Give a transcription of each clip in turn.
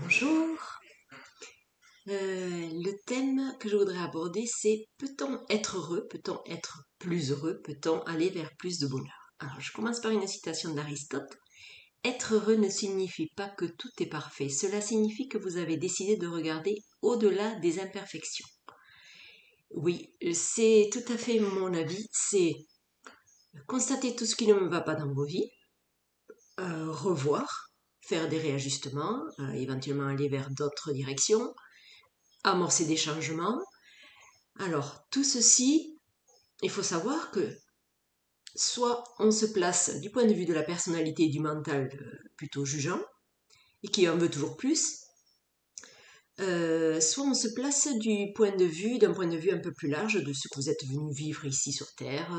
Bonjour. Le thème que je voudrais aborder, c'est peut-on être heureux? Peut-on être plus heureux? Peut-on aller vers plus de bonheur? Alors, je commence par une citation d'Aristote. Être heureux ne signifie pas que tout est parfait. Cela signifie que vous avez décidé de regarder au-delà des imperfections. Oui, c'est tout à fait mon avis. C'est constater tout ce qui ne me va pas dans vos vies, revoir, faire des réajustements, éventuellement aller vers d'autres directions, amorcer des changements. Alors, tout ceci, il faut savoir que soit on se place du point de vue de la personnalité et du mental plutôt jugeant, et qui en veut toujours plus, soit on se place d'un point de vue un peu plus large de ce que vous êtes venu vivre ici sur Terre,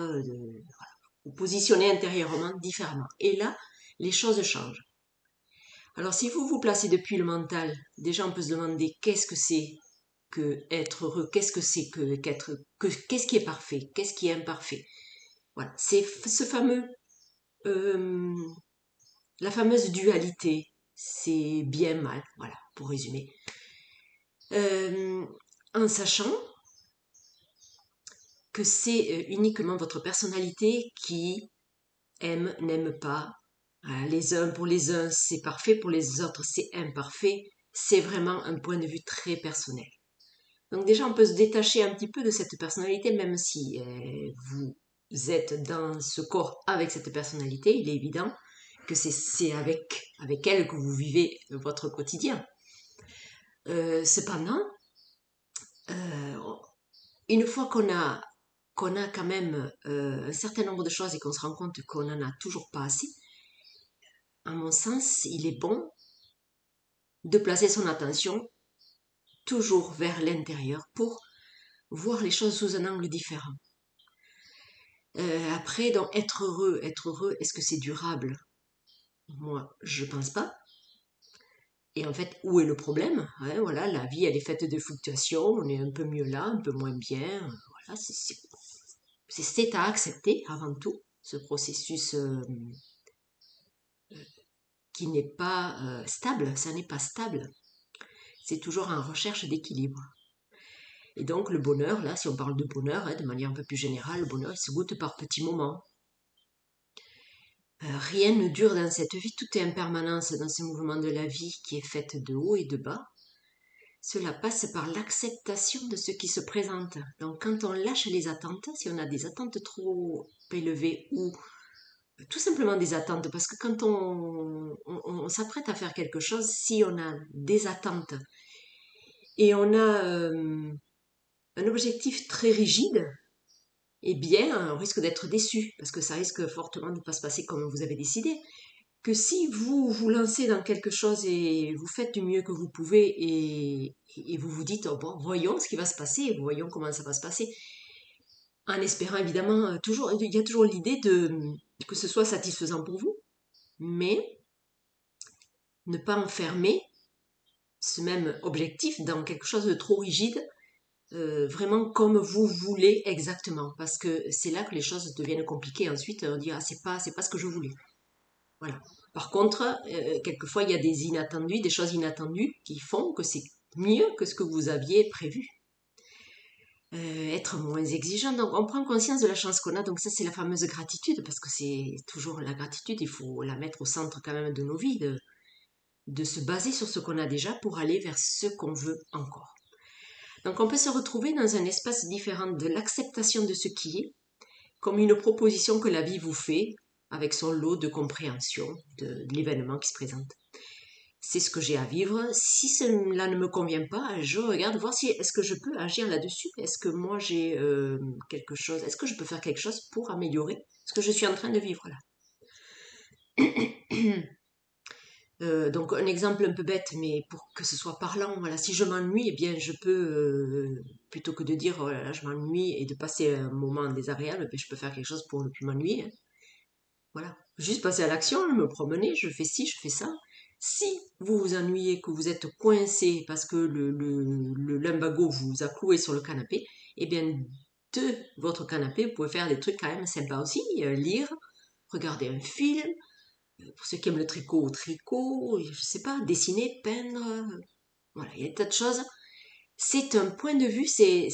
vous positionnez intérieurement différemment. Et là, les choses changent. Alors si vous vous placez depuis le mental, déjà on peut se demander qu'est-ce que c'est que être heureux, qu'est-ce que c'est qu'est-ce qui est parfait, qu'est-ce qui est imparfait. Voilà, c'est ce fameux, euh, la fameuse dualité, c'est bien mal, voilà, pour résumer. Euh, en sachant que c'est uniquement votre personnalité qui aime, n'aime pas. Voilà, les uns pour les uns, c'est parfait, pour les autres, c'est imparfait. C'est vraiment un point de vue très personnel. Donc déjà, on peut se détacher un petit peu de cette personnalité, même si vous êtes dans ce corps avec cette personnalité, il est évident que c'est avec elle que vous vivez votre quotidien. Cependant, euh, une fois qu'on a quand même un certain nombre de choses et qu'on se rend compte qu'on n'en a toujours pas assez, à mon sens, il est bon de placer son attention toujours vers l'intérieur pour voir les choses sous un angle différent. Après, donc, être heureux, est-ce que c'est durable? Moi, je pense pas. Et en fait, où est le problème? Hein, voilà, la vie, elle est faite de fluctuations. On est un peu mieux là, un peu moins bien. Voilà, c'est à accepter avant tout ce processus qui n'est pas stable. Ça n'est pas stable. C'est toujours en recherche d'équilibre. Et donc, le bonheur, là, si on parle de bonheur, hein, de manière un peu plus générale, le bonheur, il se goûte par petits moments. Rien ne dure dans cette vie, tout est impermanence dans ce mouvement de la vie qui est faite de haut et de bas. Cela passe par l'acceptation de ce qui se présente. Donc quand on lâche les attentes, si on a des attentes trop élevées ou tout simplement des attentes, parce que quand on s'apprête à faire quelque chose, si on a des attentes et on a un objectif très rigide, eh bien on risque d'être déçu, parce que ça risque fortement de ne pas se passer comme vous avez décidé. Que si vous vous lancez dans quelque chose et vous faites du mieux que vous pouvez et vous vous dites, oh bon, voyons ce qui va se passer, voyons comment ça va se passer, en espérant évidemment toujours, il y a toujours l'idée de que ce soit satisfaisant pour vous, mais ne pas enfermer ce même objectif dans quelque chose de trop rigide, vraiment comme vous voulez exactement, parce que c'est là que les choses deviennent compliquées. Ensuite, on dit, ah, c'est pas ce que je voulais. Voilà. Par contre, quelquefois, il y a des inattendus, des choses inattendues qui font que c'est mieux que ce que vous aviez prévu. Être moins exigeant, donc on prend conscience de la chance qu'on a, donc ça c'est la fameuse gratitude, parce que c'est toujours la gratitude, il faut la mettre au centre quand même de nos vies, de se baser sur ce qu'on a déjà pour aller vers ce qu'on veut encore. Donc on peut se retrouver dans un espace différent de l'acceptation de ce qui est, comme une proposition que la vie vous fait, avec son lot de compréhension de l'événement qui se présente. C'est ce que j'ai à vivre. Si cela ne me convient pas, je regarde voir si est-ce que je peux agir là-dessus. Est-ce que moi j'ai quelque chose, est-ce que je peux faire quelque chose pour améliorer ce que je suis en train de vivre là. Donc un exemple un peu bête, mais pour que ce soit parlant, voilà, si je m'ennuie, eh bien je peux, plutôt que de dire oh là là je m'ennuie et de passer un moment désagréable, je peux faire quelque chose pour ne plus m'ennuyer. Hein. Voilà, juste passer à l'action, me promener, je fais ci, je fais ça. Si vous vous ennuyez, que vous êtes coincé parce que le lumbago vous a cloué sur le canapé, eh bien, de votre canapé, vous pouvez faire des trucs quand même sympas aussi, lire, regarder un film, Pour ceux qui aiment le tricot, au tricot, je sais pas, dessiner, peindre, voilà, il y a des tas de choses. C'est un point de vue, c'est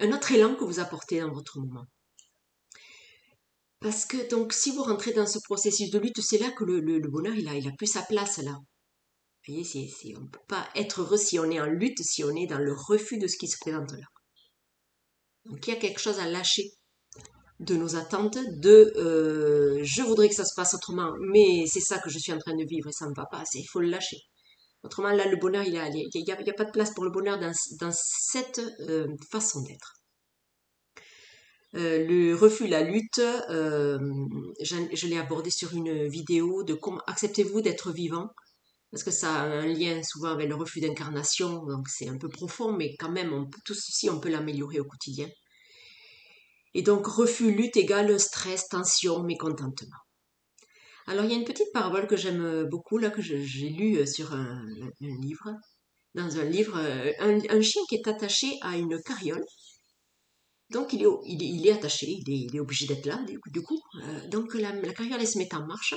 un autre élan que vous apportez dans votre moment. Parce que donc si vous rentrez dans ce processus de lutte, c'est là que le bonheur il a plus sa place là. Vous voyez, on ne peut pas être heureux si on est en lutte, si on est dans le refus de ce qui se présente là. Donc il y a quelque chose à lâcher de nos attentes, de je voudrais que ça se passe autrement, mais c'est ça que je suis en train de vivre et ça ne me va pas, il faut le lâcher. Autrement là, le bonheur, il y a pas de place pour le bonheur dans cette façon d'être. Le refus, la lutte, je l'ai abordé sur une vidéo de comment acceptez-vous d'être vivant, parce que ça a un lien souvent avec le refus d'incarnation, donc c'est un peu profond, mais quand même, tout ceci, on peut l'améliorer au quotidien. Et donc, refus, lutte égale stress, tension, mécontentement. Alors, il y a une petite parabole que j'aime beaucoup, là, que j'ai lue sur un livre. Dans un livre, un chien qui est attaché à une carriole. Donc, il est attaché, il est obligé d'être là, du coup. Donc, la carriole, elle se met en marche.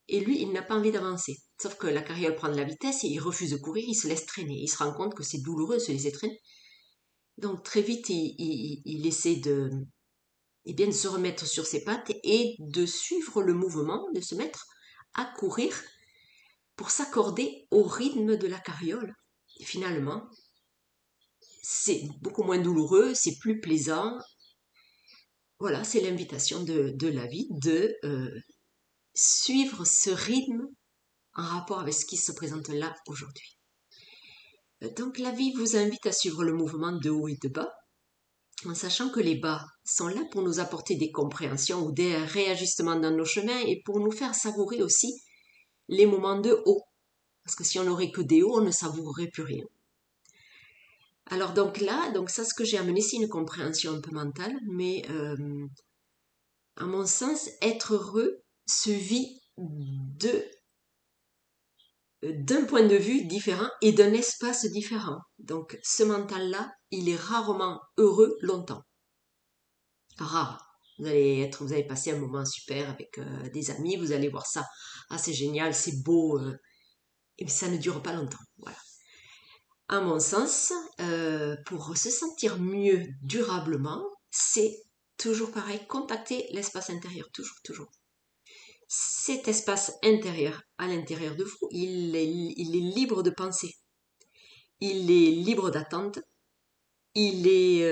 Et lui, il n'a pas envie d'avancer. Sauf que la carriole prend de la vitesse et il refuse de courir, il se laisse traîner. Il se rend compte que c'est douloureux de se laisser traîner. Donc, très vite, il essaie de se remettre sur ses pattes et de suivre le mouvement, de se mettre à courir pour s'accorder au rythme de la carriole. Et finalement, c'est beaucoup moins douloureux, c'est plus plaisant. Voilà, c'est l'invitation de la vie de suivre ce rythme en rapport avec ce qui se présente là aujourd'hui. Donc la vie vous invite à suivre le mouvement de haut et de bas, en sachant que les bas sont là pour nous apporter des compréhensions ou des réajustements dans nos chemins et pour nous faire savourer aussi les moments de haut. Parce que si on n'aurait que des hauts, on ne savourerait plus rien. Alors donc là, donc ça, ce que j'ai amené, c'est une compréhension un peu mentale, mais à mon sens, être heureux se vit d'un point de vue différent et d'un espace différent. Donc ce mental-là, il est rarement heureux longtemps. Rare. Vous allez passer un moment super avec des amis, vous allez voir ça, ah c'est génial, c'est beau, et ça ne dure pas longtemps. Voilà. À mon sens, pour se sentir mieux durablement, c'est toujours pareil, contacter l'espace intérieur, toujours, toujours. Cet espace intérieur, à l'intérieur de vous, il est libre de penser, il est libre d'attente, il est,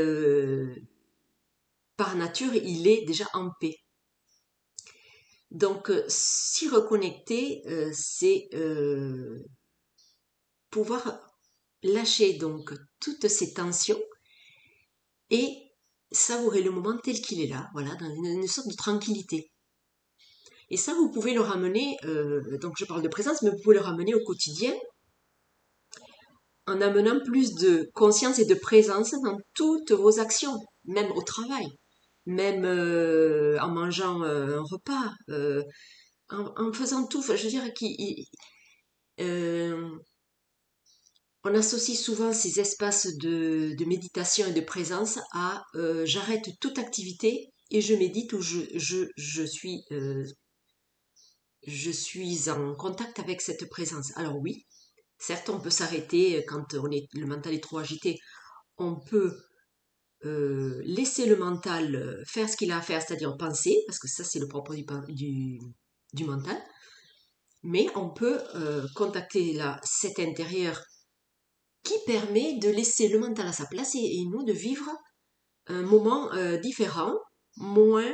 par nature, il est déjà en paix. Donc, s'y reconnecter, c'est pouvoir lâcher donc toutes ces tensions et savourer le moment tel qu'il est là, voilà, dans une sorte de tranquillité. Et ça, vous pouvez le ramener, donc je parle de présence, mais vous pouvez le ramener au quotidien en amenant plus de conscience et de présence dans toutes vos actions, même au travail, même en mangeant un repas, en faisant tout. Enfin, je veux dire, euh, on associe souvent ces espaces de méditation et de présence à j'arrête toute activité et je médite ou je suis en contact avec cette présence. Alors oui, certes, on peut s'arrêter quand le mental est trop agité. On peut laisser le mental faire ce qu'il a à faire, c'est-à-dire penser, parce que ça, c'est le propre du mental. Mais on peut contacter cet intérieur qui permet de laisser le mental à sa place et nous de vivre un moment différent, moins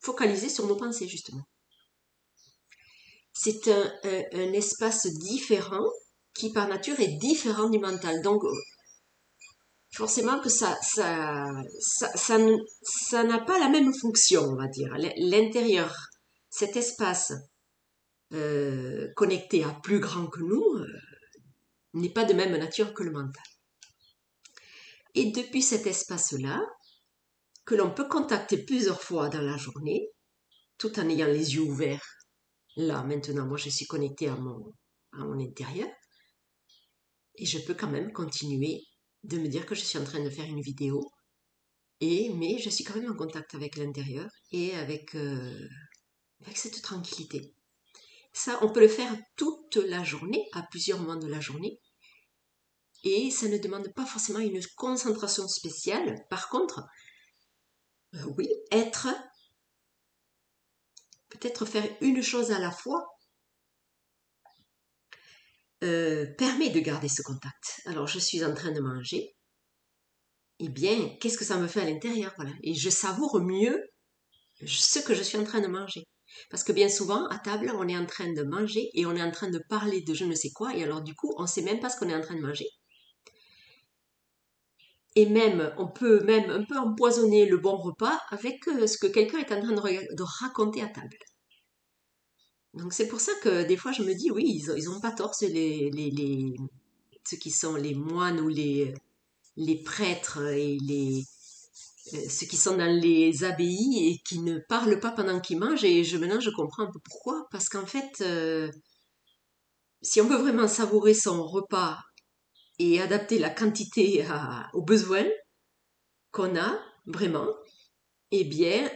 focalisé sur nos pensées, justement. C'est un espace différent qui, par nature, est différent du mental. Donc, forcément que ça n'a pas la même fonction, on va dire. L'intérieur, cet espace connecté à plus grand que nous, n'est pas de même nature que le mental. Et depuis cet espace-là, que l'on peut contacter plusieurs fois dans la journée, tout en ayant les yeux ouverts, là maintenant, moi je suis connectée à mon intérieur, et je peux quand même continuer de me dire que je suis en train de faire une vidéo, mais je suis quand même en contact avec l'intérieur et avec avec cette tranquillité. Ça, on peut le faire toute la journée, à plusieurs moments de la journée, et ça ne demande pas forcément une concentration spéciale. Par contre, oui, peut-être faire une chose à la fois, permet de garder ce contact. Alors, je suis en train de manger, eh bien, qu'est-ce que ça me fait à l'intérieur, voilà. Et je savoure mieux ce que je suis en train de manger. Parce que bien souvent, à table, on est en train de manger et on est en train de parler de je ne sais quoi, et alors du coup, on ne sait même pas ce qu'on est en train de manger. Et même, on peut même un peu empoisonner le bon repas avec ce que quelqu'un est en train de raconter à table. Donc c'est pour ça que des fois je me dis, oui, ils ont pas tort, c'est ceux qui sont les moines ou les prêtres et ceux qui sont dans les abbayes et qui ne parlent pas pendant qu'ils mangent. Et maintenant je comprends un peu pourquoi. Parce qu'en fait, si on veut vraiment savourer son repas et adapter la quantité aux besoins qu'on a, vraiment, eh bien,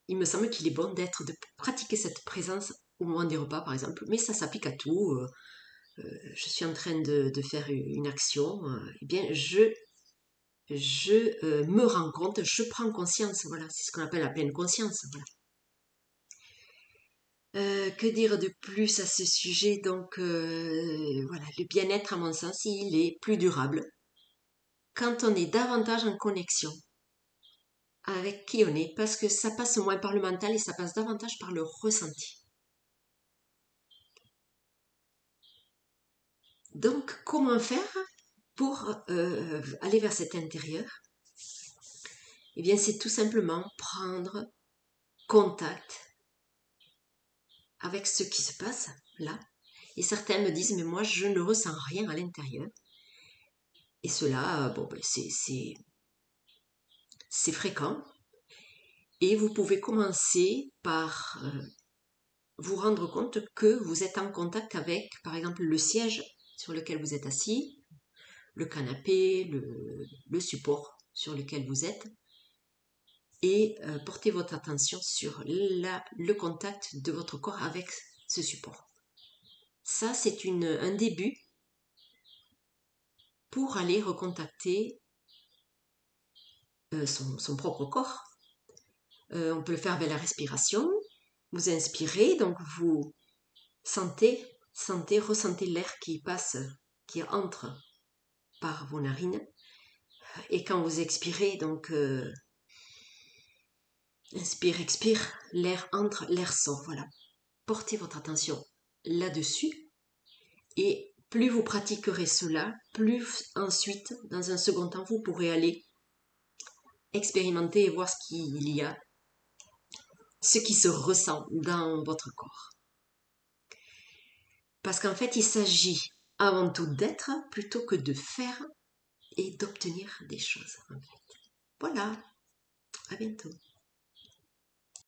il me semble qu'il est bon de pratiquer cette présence au moment des repas, par exemple. Mais ça s'applique à tout. Je suis en train de faire une action. Eh bien, je me rends compte, je prends conscience. Voilà, c'est ce qu'on appelle la pleine conscience. Voilà. Que dire de plus à ce sujet? Donc, voilà, le bien-être, à mon sens, il est plus durable quand on est davantage en connexion avec qui on est, parce que ça passe moins par le mental et ça passe davantage par le ressenti. Donc, comment faire pour aller vers cet intérieur? Eh bien, c'est tout simplement prendre contact avec ce qui se passe là. Et certains me disent, mais moi, je ne ressens rien à l'intérieur. Et cela, bon, ben, c'est fréquent. Et vous pouvez commencer par vous rendre compte que vous êtes en contact avec, par exemple, le siège sur lequel vous êtes assis, le canapé, le support sur lequel vous êtes, et portez votre attention sur le contact de votre corps avec ce support. Ça, c'est un début pour aller recontacter son propre corps. On peut le faire avec la respiration. Vous inspirez, donc vous ressentez l'air qui passe, qui entre par vos narines. Et quand vous expirez, donc inspire, expire, l'air entre, l'air sort. Voilà. Portez votre attention là-dessus. Et plus vous pratiquerez cela, plus ensuite, dans un second temps, vous pourrez aller expérimenter et voir ce qu'il y a, ce qui se ressent dans votre corps. Parce qu'en fait, il s'agit avant tout d'être plutôt que de faire et d'obtenir des choses. Voilà, à bientôt.